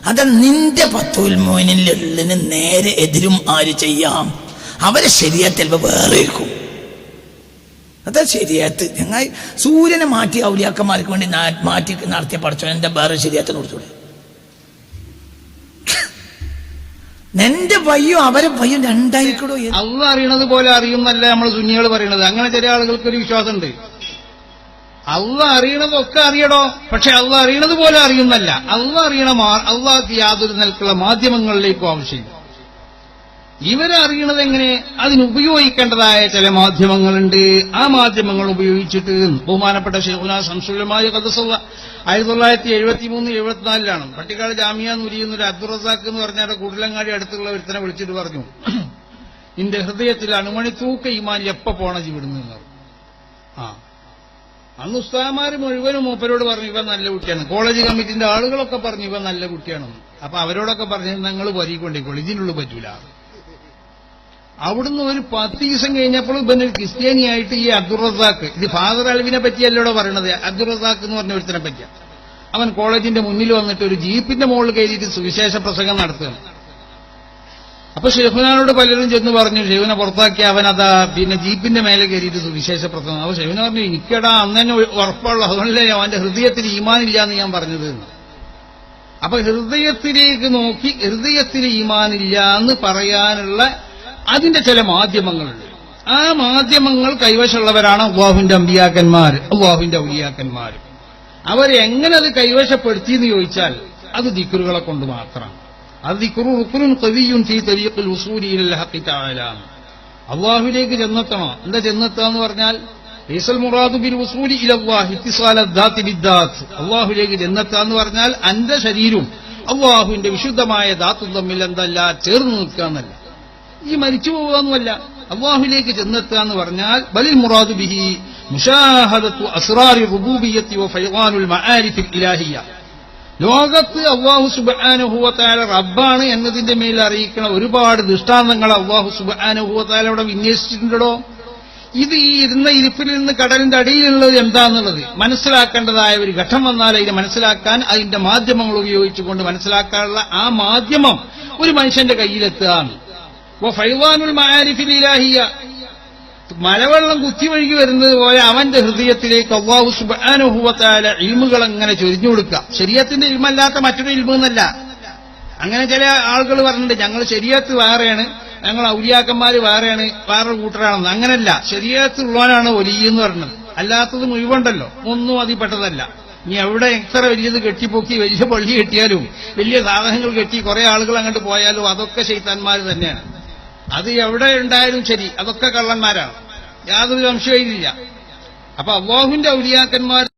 അത് നിന്റെ പത്തുൽ മോനിന് നേരെ എതിരും ആര് ചെയ്യാം? അവരെ ശരീഅത്ത് ചിലപ്പോൾ വേറെ ഇരിക്കും. അതാ ശരീഅത്ത്. ഞങ്ങൾ സൂര്യനെ മാറ്റി ഔലിയാക്കന്മാർക്ക് വേണ്ടി മാറ്റി നടത്തിയ പടച്ചോന്റെ വേറെ ശരീഅത്തിന് കൊടുത്തൂടെ? നിന്റെ പയ്യും അവരെ പയ്യും രണ്ടായിരിക്കടോ. അള്ളാഹ് അറിയണത് പോലെ അറിയുന്നല്ല നമ്മൾ സുന്നികൾ പറയണത്. അങ്ങനെ ചില ആളുകൾക്കൊരു വിശ്വാസമുണ്ട്. അള്ളാഹ് അറിയണതൊക്കെ അറിയടോ, പക്ഷെ അള്ളാഹ് അറിയണത് പോലെ അറിയുന്നല്ല. അള്ളാഹ് അറിയണ അള്ളാഹ്ക്ക് യാതൊരു നിലക്കുള്ള മാധ്യമങ്ങളിലേക്കും ആവശ്യമില്ല. ഇവരെ അറിയണത് എങ്ങനെ? അതിനുപയോഗിക്കേണ്ടതായ ചില മാധ്യമങ്ങളുണ്ട്. ആ മാധ്യമങ്ങൾ ഉപയോഗിച്ചിട്ട് ബഹുമാനപ്പെട്ട ശൈഖുനാ ശംസുല്ലമായ ഖദ്ദസല്ല 1973-74 പട്ടിക്കാട് ജാമിയ നൂരിയെന്നൊരു അബ്ദുൾ റസാഖ് എന്ന് പറഞ്ഞാൽ കുടിലങ്ങാടി അടുത്തുള്ള ഒരുത്തനെ വിളിച്ചിട്ട് പറഞ്ഞു, നിന്റെ ഹൃദയത്തിൽ അണുമണിത്തൂക്ക ഈമാൻ എപ്പോ പോണ ഇവിടുന്ന് എന്ന് പറഞ്ഞു. അന്ന് ഉസ്താദന്മാര് മുഴുവനും മൂപ്പരോട് പറഞ്ഞു ഇവൻ നല്ല കുട്ടിയാണ്. കോളേജ് കമ്മിറ്റിന്റെ ആളുകളൊക്കെ പറഞ്ഞു ഇവൻ നല്ല കുട്ടിയാണെന്ന്. അപ്പൊ അവരോടൊക്കെ പറഞ്ഞു നിങ്ങൾ വരിക്കൊണ്ടിക്കോളൂ, ഇതിനുള്ളിൽ പറ്റൂല. അവിടുന്ന് ഒരു 10 ദിവസം കഴിഞ്ഞപ്പോൾ ഇവനൊരു ക്രിസ്ത്യാനിയായിട്ട് ഈ അബ്ദുൾ റസാഖ്, ഇത് ഫാദർ അൽവിനെ പറ്റിയല്ലോടെ പറയണത്, അബ്ദുൾ റസാഖ് എന്ന് പറഞ്ഞ ഒരുത്തനെ പറ്റിയ, അവൻ കോളേജിന്റെ മുന്നിൽ വന്നിട്ട് ഒരു ജീപ്പിന്റെ മുകളിൽ കയറിയിട്ട് സുവിശേഷ പ്രസംഗം നടത്തുകയാണ്. അപ്പൊ ഷെയ്ഖുനാനോട് പലരും ചെന്ന് പറഞ്ഞു, ഷെയ്ഖുനെ പുറത്താക്കി അവനതാ പിന്നെ ജീപ്പിന്റെ മേലെ കയറിയിട്ട് സുവിശേഷ പ്രസംഗം. അപ്പൊ ഷെയ്ഖുന പറഞ്ഞു, എനിക്കടാ അന്ന് തന്നെ ഉറപ്പുള്ള, അതുകൊണ്ടല്ലേ അവന്റെ ഹൃദയത്തിൽ ഈമാനില്ല എന്ന് ഞാൻ പറഞ്ഞത്. അപ്പൊ ഹൃദയത്തിലേക്ക് നോക്കി ഹൃദയത്തിൽ ഈമാനില്ല എന്ന് പറയാനുള്ള അതിന്റെ ചില മാധ്യമങ്ങളുണ്ട്. ആ മാധ്യമങ്ങൾ കൈവശമുള്ളവരാണ് അല്ലാഹുവിന്റെ അമ്പിയാക്കന്മാർ, അല്ലാഹുവിന്റെ ഔലിയാക്കന്മാർ. അവരെങ്ങനെ അത് കൈവശപ്പെടുത്തിയെന്ന് ചോദിച്ചാൽ അത് ദിക്റുകളെ കൊണ്ട് മാത്രമാണ്. അത് ദിക്റു റുക്നുൻ ഖവിയ്യുൻ ഫീ തരീഖിൽ ഉസൂലി ഇലൽ ഹഖ് തആല. അല്ലാഹുവിലേക്ക് ചെന്നെത്തണം. എന്താ ചെന്നെത്താന്ന് പറഞ്ഞാൽ ലൈസൽ മുറാദു ബിൽ ഉസൂലി ഇലല്ലാഹി ഇത്തിസാല ദാത്തി ബിദ്ദാത്ത്. അല്ലാഹുവിലേക്ക് ചെന്നെത്താന്ന് പറഞ്ഞാൽ അന്റെ ശരീരവും അല്ലാഹുവിന്റെ വിശുദ്ധമായ ദാത്തും തമ്മിൽ എന്തല്ല ചേർന്ന് നിൽക്കാന്നല്ല, ഈ മരിച്ചു പോകാന്നുമല്ല. അല്ലാഹുവിലേക്ക് ചെന്നെത്തുക എന്ന് പറഞ്ഞാൽ ബലിൽ മുറാദു ബിഹി മുശാഹദത്തു അസ്റാരി റുബൂബിയ്യത്തി വ ഫൈളാനുൽ മആരിഫിൽ ഇലാഹിയ്യ. ലോകത്ത് അല്ലാഹു സുബ്ഹാനഹു വ തആല റബ്ബാണ് എന്നതിന്റെ മേൽ അറിയിക്കുന്ന ഒരുപാട് ദൃഷ്ടാന്തങ്ങൾ അല്ലാഹു സുബ്ഹാനഹു വ തആല അവിടെ വിന്യസിച്ചിട്ടുണ്ടോ. ഇത് ഈ ഇരുന്ന ഇരിപ്പിൽ നിന്ന് കടലിന്റെ അടിയിലുള്ളത് എന്താണെന്നുള്ളത് മനസ്സിലാക്കേണ്ടതായ ഒരു ഘട്ടം വന്നാൽ അതിനെ മനസ്സിലാക്കാൻ അതിന്റെ മാധ്യമങ്ങൾ ഉപയോഗിച്ചുകൊണ്ട് മനസ്സിലാക്കാനുള്ള ആ മാധ്യമം ഒരു മനുഷ്യന്റെ കയ്യിലെത്തുകയാണ്. ഫൈളാനുൽ മആരിഫിൽ ഇലാഹിയ്യ, മലവെള്ളം കുത്തിവഴുകി വരുന്നത് പോലെ അവന്റെ ഹൃദയത്തിലേക്ക് അല്ലാഹു സുബ്ഹാനഹു വ തആല ഇൽമുകൾ അങ്ങനെ ചൊരിഞ്ഞു കൊടുക്കുക. ശരീഅത്തിന്റെ ഇൽമല്ലാത്ത മറ്റൊരു ഇൽമെന്നല്ല. അങ്ങനെ ചില ആളുകൾ പറഞ്ഞിട്ടുണ്ട്, ഞങ്ങൾ ശരീഅത്ത് വേറെയാണ്, ഞങ്ങൾ ഔലിയാക്കന്മാര് വേറെയാണ്, വേറെ കൂട്ടരാണെന്ന്. അങ്ങനല്ല, ശരീഅത്ത് ഉള്ളവനാണ് വലിയ എന്ന് പറഞ്ഞത്. അല്ലാത്തത് മുഴുവണ്ടല്ലോ, ഒന്നും അതിൽപ്പെട്ടതല്ല. ഇനി എവിടെ എത്ര വലിയത് കെട്ടിപ്പൊക്കി വലിയ പള്ളി കെട്ടിയാലും വലിയ സാധനങ്ങൾ കെട്ടി കുറെ ആളുകൾ അങ്ങോട്ട് പോയാലും അതൊക്കെ ശൈത്താന്മാർ തന്നെയാണ്. അത് എവിടെ ഉണ്ടായാലും ശരി, അതൊക്കെ കള്ളന്മാരാണ്, യാതൊരു സംശയവും ഇല്ല. അപ്പൊ അല്ലാഹുവിന്റെ ഔലിയാക്കന്മാർ